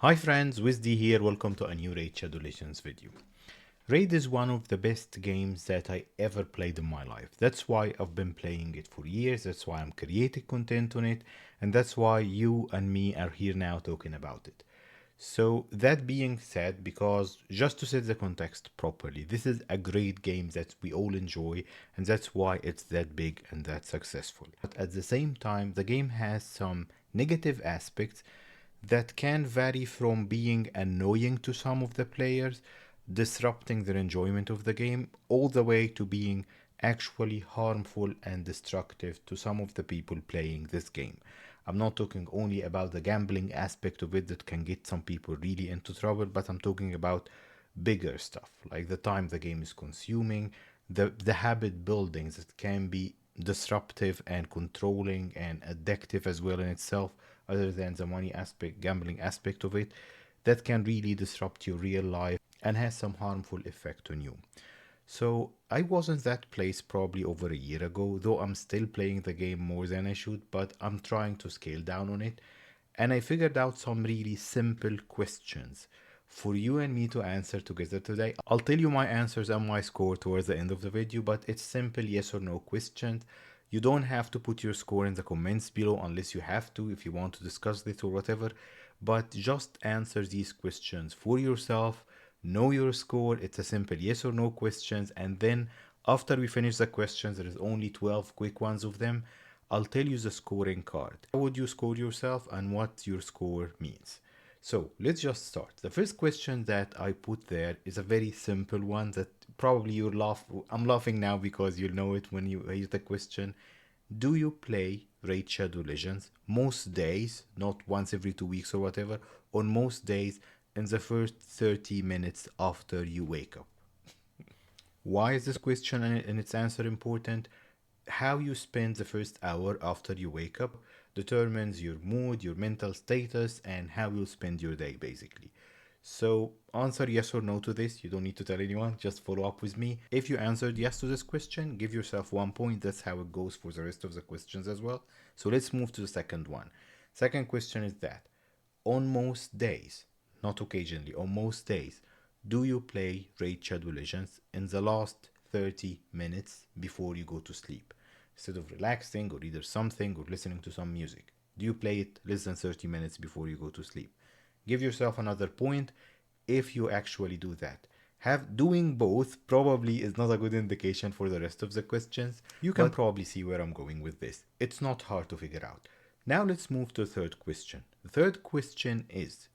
Hi friends, WizD here, welcome to a new Raid Shadow Legends video. Raid is one of the best games that I ever played in my life. That's why I've been playing it for years, that's why I'm creating content on it, and that's why you and me are here now talking about it. So that being said, because just to set the context properly, this is a great game that we all enjoy, and that's why it's that big and that successful. But at the same time, the game has some negative aspects that can vary from being annoying to some of the players, disrupting their enjoyment of the game, all the way to being actually harmful and destructive to some of the people playing this game. I'm not talking only about the gambling aspect of it that can get some people really into trouble, but I'm talking about bigger stuff, like the time the game is consuming, the habit buildings that can be disruptive and controlling and addictive as well in itself, other than the money aspect, gambling aspect of it, that can really disrupt your real life and has some harmful effect on you. So I was in that place probably over a year ago, though I'm still playing the game more than I should, but I'm trying to scale down on it. And I figured out some really simple questions for you and me to answer together today. I'll tell you my answers and my score towards the end of the video, but it's simple yes or no questions. You don't have to put your score in the comments below unless you have to, if you want to discuss this or whatever, but just answer these questions for yourself. Know your score. It's a simple yes or no questions, and then after we finish the questions, there is only 12 quick ones of them. I'll tell you the scoring card. How would you score yourself and what your score means? So let's just start. The first question that I put there is a very simple one that probably you'll laugh. I'm laughing now because you'll know it when you hear the question. Do you play Raid Shadow Legends most days, not once every 2 weeks or whatever, on most days in the first 30 minutes after you wake up? Why is this question and its answer important? How you spend the first hour after you wake up determines your mood, your mental status, and how you'll spend your day basically. So answer yes or no to this. You don't need to tell anyone, just follow up with me. If you answered yes to this question, give yourself 1 point. That's how it goes for the rest of the questions as well. So let's move to the second one. Second question is that on most days, not occasionally, on most days, do you play Raid Shadow Legends in the last 30 minutes before you go to sleep? Instead of relaxing or either something or listening to some music, do you play it less than 30 minutes before you go to sleep? Give yourself another point if you actually do that. Have doing both probably is not a good indication for the rest of the questions. You can probably see where I'm going with this. It's not hard to figure out. Now let's move to the third question. The third question is,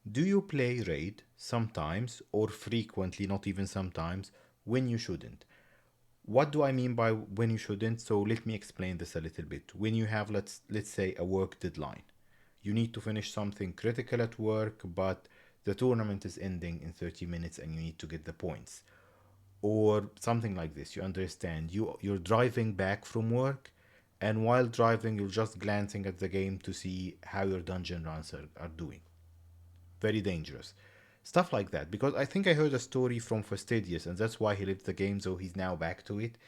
do you play Raid sometimes or frequently, not even sometimes, when you shouldn't? What do I mean by when you shouldn't? So let me explain this a little bit. When you have, let's say, a work deadline, you need to finish something critical at work, but the tournament is ending in 30 minutes and you need to get the points, or something like this. You understand, you're driving back from work, and while driving you're just glancing at the game to see how your dungeon runs are doing. Very dangerous stuff like that, because I think I heard a story from Fastidious, and that's why he left the game, so he's now back to it,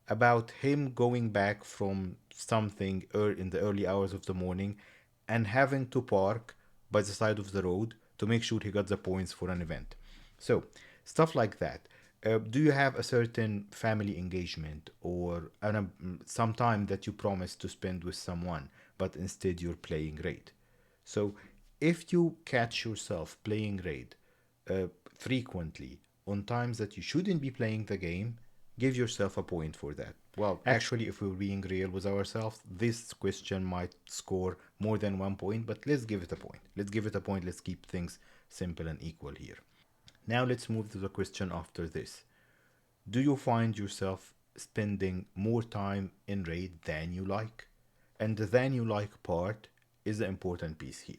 about him going back from something in the early hours of the morning and having to park by the side of the road to make sure he got the points for an event. So, stuff like that. Do you have a certain family engagement or some time that you promised to spend with someone, but instead you're playing Raid? So, if you catch yourself playing Raid frequently on times that you shouldn't be playing the game, give yourself a point for that. Well, actually, if we're being real with ourselves, this question might score more than 1 point, but let's give it a point. Let's give it a point. Let's keep things simple and equal here. Now, let's move to the question after this. Do you find yourself spending more time in Raid than you like? And the than you like part is the important piece here.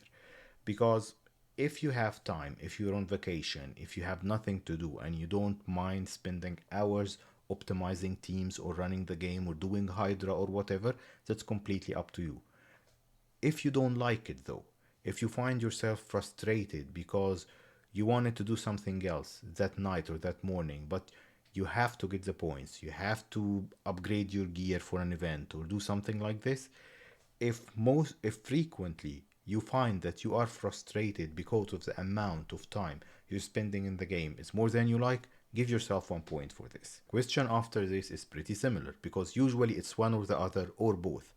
Because if you have time, if you're on vacation, if you have nothing to do and you don't mind spending hours optimizing teams or running the game or doing Hydra or whatever, that's completely up to you. If you don't like it though, if you find yourself frustrated because you wanted to do something else that night or that morning, but you have to get the points, you have to upgrade your gear for an event or do something like this, if frequently you find that you are frustrated because of the amount of time you're spending in the game is more than you like, give yourself 1 point for this. Question after this is pretty similar because usually it's one or the other or both.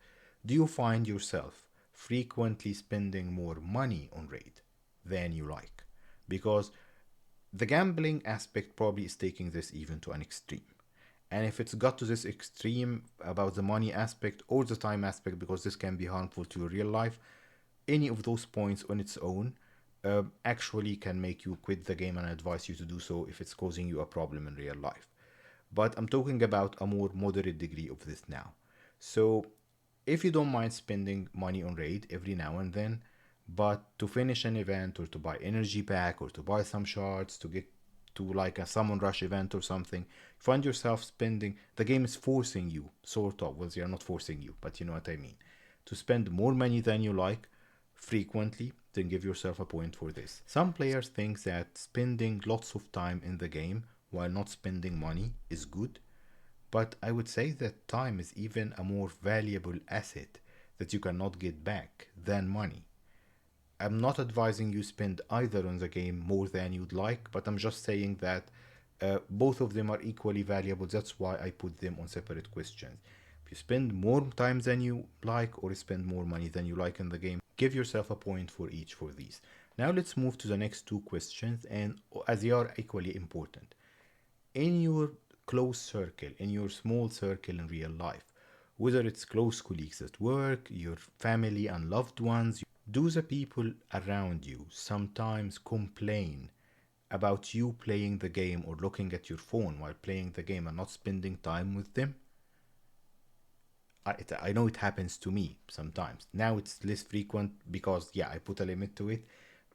Do you find yourself frequently spending more money on raid than you like? Because the gambling aspect probably is taking this even to an extreme. And if it's got to this extreme about the money aspect or the time aspect, because this can be harmful to your real life, any of those points on its own actually can make you quit the game, and I advise you to do so if it's causing you a problem in real life. But I'm talking about a more moderate degree of this now. So if you don't mind spending money on raid every now and then, but to finish an event or to buy energy pack or to buy some shards to get to like a summon rush event or something, find yourself spending, the game is forcing you, sort of, well, they are not forcing you, but you know what I mean, to spend more money than you like frequently, then give yourself a point for this. Some players think that spending lots of time in the game while not spending money is good, but I would say that time is even a more valuable asset that you cannot get back than money. I'm not advising you spend either on the game more than you'd like, but I'm just saying that both of them are equally valuable. That's why I put them on separate questions. If you spend more time than you like or spend more money than you like in the game, give yourself a point for each for these. Now let's move to the next two questions, and as they are equally important. In your close circle, in your small circle in real life, whether it's close colleagues at work, your family and loved ones, do the people around you sometimes complain about you playing the game or looking at your phone while playing the game and not spending time with them? I know it happens to me sometimes. Now it's less frequent because, yeah, I put a limit to it.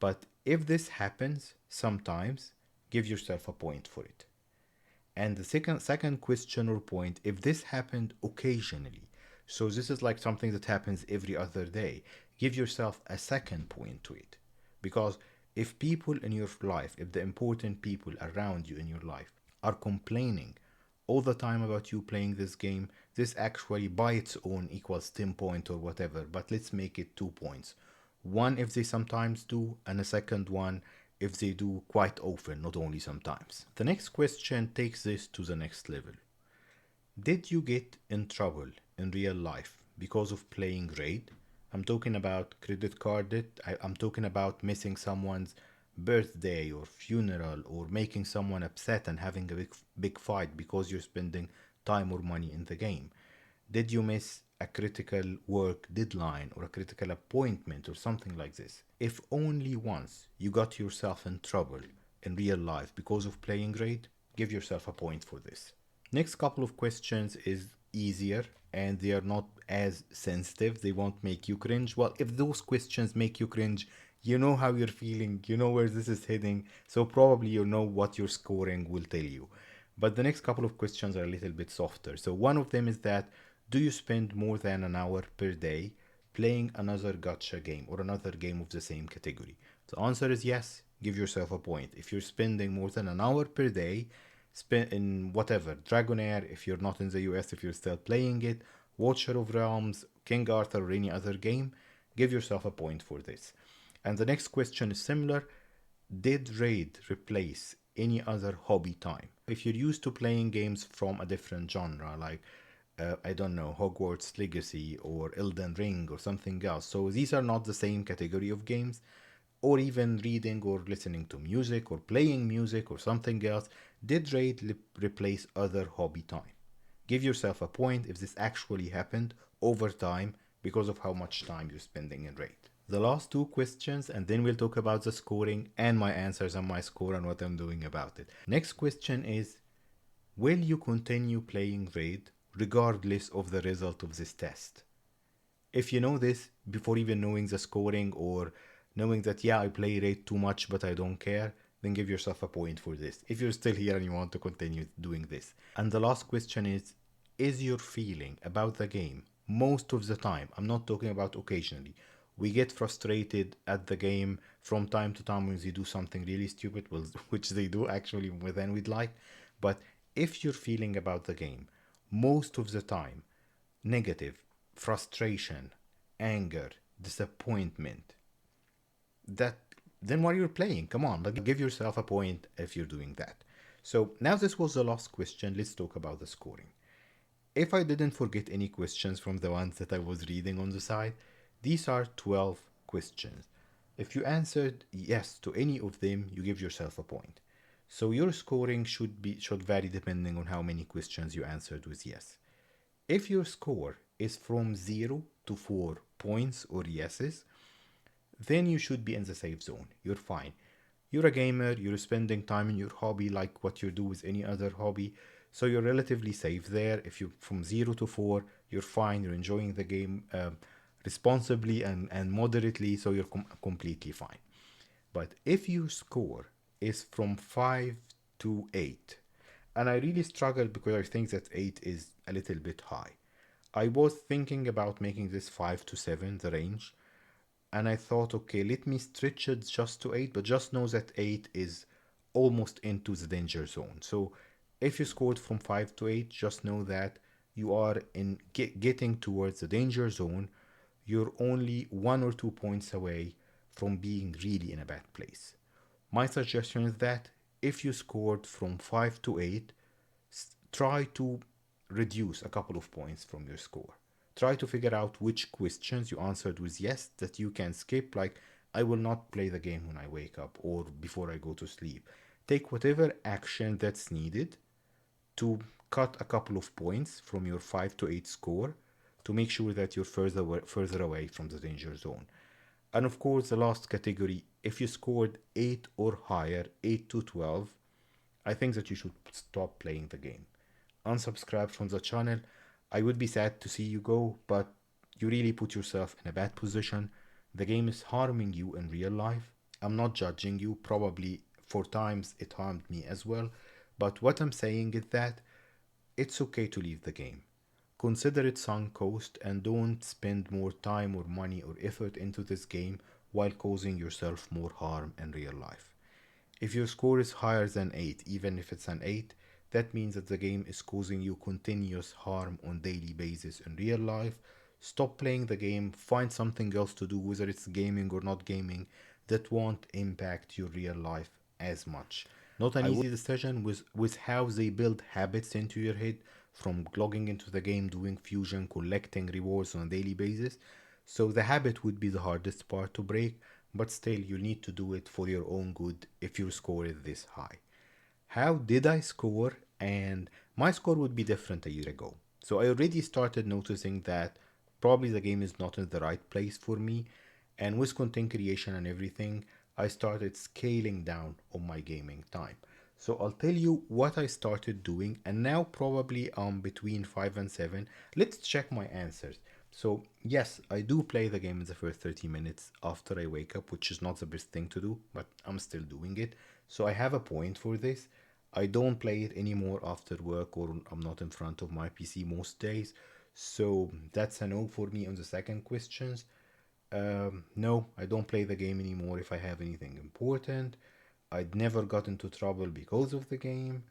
But if this happens sometimes, give yourself a point for it. And the second question or point, if this happened occasionally, so this is like something that happens every other day, give yourself a second point to it. Because if people in your life, if the important people around you in your life are complaining all the time about you playing this game, this actually by its own equals 10 points or whatever, but let's make it 2 points. One if they sometimes do, and a second one if they do quite often, not only sometimes. The next question takes this to the next level. Did you get in trouble in real life because of playing raid? I'm talking about credit card debt. I'm talking about missing someone's birthday or funeral or making someone upset and having a big fight because you're spending time or money in the game. Did you miss a critical work deadline or a critical appointment or something like this? If only once you got yourself in trouble in real life because of playing raid, give yourself a point for this. Next couple of questions is easier and they are not as sensitive. They won't make you cringe. Well, if those questions make you cringe, you know how you're feeling, you know where this is heading, so probably you know what your scoring will tell you. But the next couple of questions are a little bit softer. So one of them is that, do you spend more than an hour per day playing another gacha game or another game of the same category? The answer is yes. Give yourself a point. If you're spending more than an hour per day, spend in whatever, Dragonair, if you're not in the US, if you're still playing it, Watcher of Realms, King Arthur, or any other game, give yourself a point for this. And the next question is similar. Did raid replace any other hobby time? If you're used to playing games from a different genre, like I don't know, Hogwarts Legacy or Elden Ring or something else. So these are not the same category of games, or even reading or listening to music or playing music or something else. Did raid replace other hobby time? Give yourself a point if this actually happened over time because of how much time you're spending in raid. The last two questions, and then we'll talk about the scoring and my answers and my score and what I'm doing about it. Next question is, will you continue playing raid regardless of the result of this test? If you know this before even knowing the scoring or knowing that, yeah, I play raid too much but I don't care, then give yourself a point for this. If you're still here and you want to continue doing this. And the last question is your feeling about the game most of the time, I'm not talking about occasionally. We get frustrated at the game from time to time when they do something really stupid, well, which they do actually more than we'd like. But if you're feeling about the game most of the time negative, frustration, anger, disappointment, that then why you're playing? Come on, like give yourself a point if you're doing that. So now this was the last question. Let's talk about the scoring. If I didn't forget any questions from the ones that I was reading on the side, these are 12 questions. If you answered yes to any of them, you give yourself a point. So your scoring should vary depending on how many questions you answered with yes. If your score is from 0 to 4 points or yeses, then you should be in the safe zone. You're fine. You're a gamer, you're spending time in your hobby like what you do with any other hobby, so you're relatively safe there. If you're from 0 to 4, you're fine, you're enjoying the game responsibly and moderately, so you're completely fine. But if your score is from 5 to 8, and I really struggled because I think that 8 is a little bit high. I was thinking about making this 5 to 7 the range, and I thought, okay, let me stretch it just to 8, but just know that 8 is almost into the danger zone. So if you scored from 5 to 8, just know that you are in getting towards the danger zone. You're only 1 or 2 points away from being really in a bad place. My suggestion is that if you scored from 5 to 8, try to reduce a couple of points from your score. Try to figure out which questions you answered with yes that you can skip, like I will not play the game when I wake up or before I go to sleep. Take whatever action that's needed to cut a couple of points from your 5 to 8 score to make sure that you're further away from the danger zone. And of course, the last category, if you scored 8 or higher, 8 to 12, I think that you should stop playing the game. Unsubscribe from the channel. I would be sad to see you go, but you really put yourself in a bad position. The game is harming you in real life. I'm not judging you. Probably for times it harmed me as well. But what I'm saying is that it's okay to leave the game. Consider it sunk cost and don't spend more time or money or effort into this game while causing yourself more harm in real life. If your score is higher than 8, even if it's an 8, that means that the game is causing you continuous harm on daily basis in real life. Stop playing the game, find something else to do, whether it's gaming or not gaming, that won't impact your real life as much. Not an easy decision with how they build habits into your head from logging into the game, doing fusion, collecting rewards on a daily basis. So the habit would be the hardest part to break, but still you need to do it for your own good if your score is this high. How did I score? And my score would be different a year ago. So I already started noticing that probably the game is not in the right place for me. And with content creation and everything, I started scaling down on my gaming time. So I'll tell you what I started doing, and now probably between 5 and 7. Let's check my answers. So yes, I do play the game in the first 30 minutes after I wake up, which is not the best thing to do, but I'm still doing it. So I have a point for this. I don't play it anymore after work or I'm not in front of my PC most days. So that's a no for me on the second questions. No, I don't play the game anymore if I have anything important. I'd never got into trouble because of the game.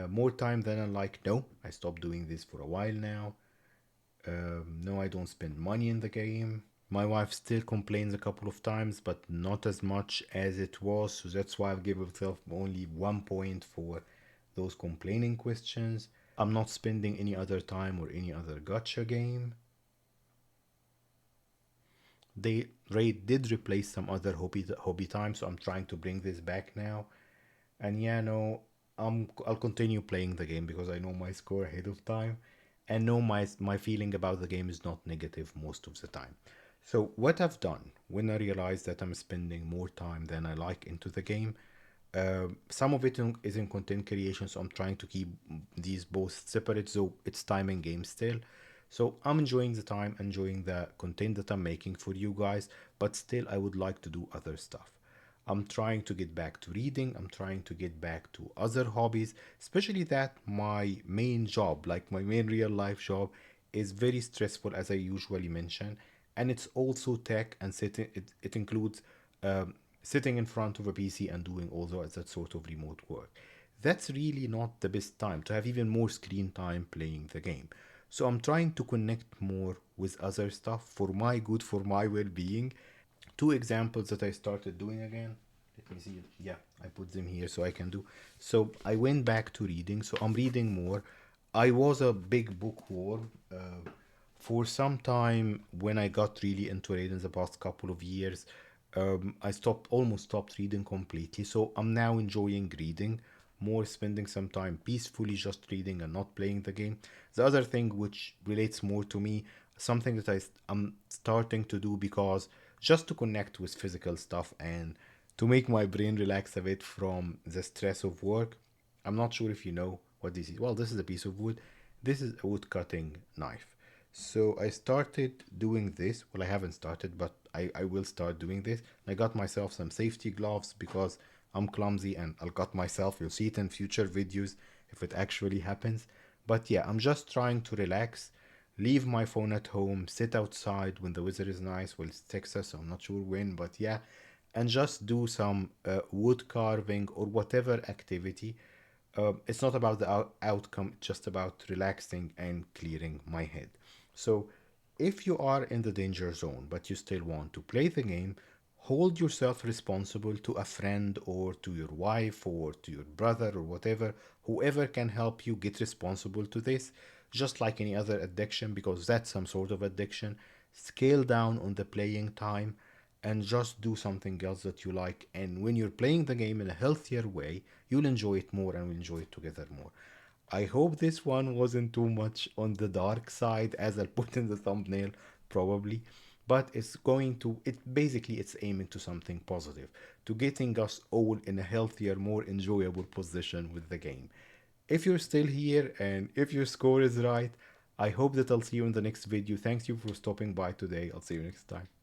More time than I like. No, I stopped doing this for a while now. No, I don't spend money in the game. My wife still complains a couple of times, but not as much as it was. So that's why I've given myself only 1 point for those complaining questions. I'm not spending any other time or any other gotcha game. They Raid did replace some other hobby time, so I'm trying to bring this back now. And yeah, no, I'll continue playing the game because I know my score ahead of time, and know my feeling about the game is not negative most of the time. So what I've done when I realized that I'm spending more time than I like into the game, some of it is in content creation, so I'm trying to keep these both separate, so it's time and game still. So I'm enjoying the time, enjoying the content that I'm making for you guys, but still I would like to do other stuff. I'm trying to get back to reading, I'm trying to get back to other hobbies, especially that my main job, like my main real life job, is very stressful as I usually mention, and it's also tech and it includes sitting in front of a PC and doing all that sort of remote work. That's really not the best time to have even more screen time playing the game. So I'm trying to connect more with other stuff for my good, for my well being. Two examples that I started doing again. Let me see. Yeah, I put them here so I can do. So I went back to reading. So I'm reading more. I was a big bookworm for some time when I got really into it in the past couple of years. I almost stopped reading completely. So I'm now enjoying reading more, spending some time peacefully just reading and not playing the game. The other thing which relates more to me, something that I'm starting to do because just to connect with physical stuff and to make my brain relax a bit from the stress of work. I'm not sure if you know what this is. Well, this is a piece of wood. This is a wood cutting knife. So I started doing this. Well, I haven't started, but I will start doing this. I got myself some safety gloves because I'm clumsy and I'll cut myself. You'll see it in future videos if it actually happens. But yeah, I'm just trying to relax, leave my phone at home, sit outside when the weather is nice. Well, it's Texas, so I'm not sure when, but yeah, and just do some wood carving or whatever activity. It's not about the outcome, it's just about relaxing and clearing my head. So, if you are in the danger zone but you still want to play the game, hold yourself responsible to a friend or to your wife or to your brother or whatever, whoever can help you get responsible to this, just like any other addiction, because that's some sort of addiction. Scale down on the playing time and just do something else that you like. And when you're playing the game in a healthier way, you'll enjoy it more and we'll enjoy it together more. I hope this one wasn't too much on the dark side, as I'll put in the thumbnail, probably. But it's aiming to something positive, to getting us all in a healthier, more enjoyable position with the game. If you're still here and if your score is right, I hope that I'll see you in the next video. Thank you for stopping by today. I'll see you next time.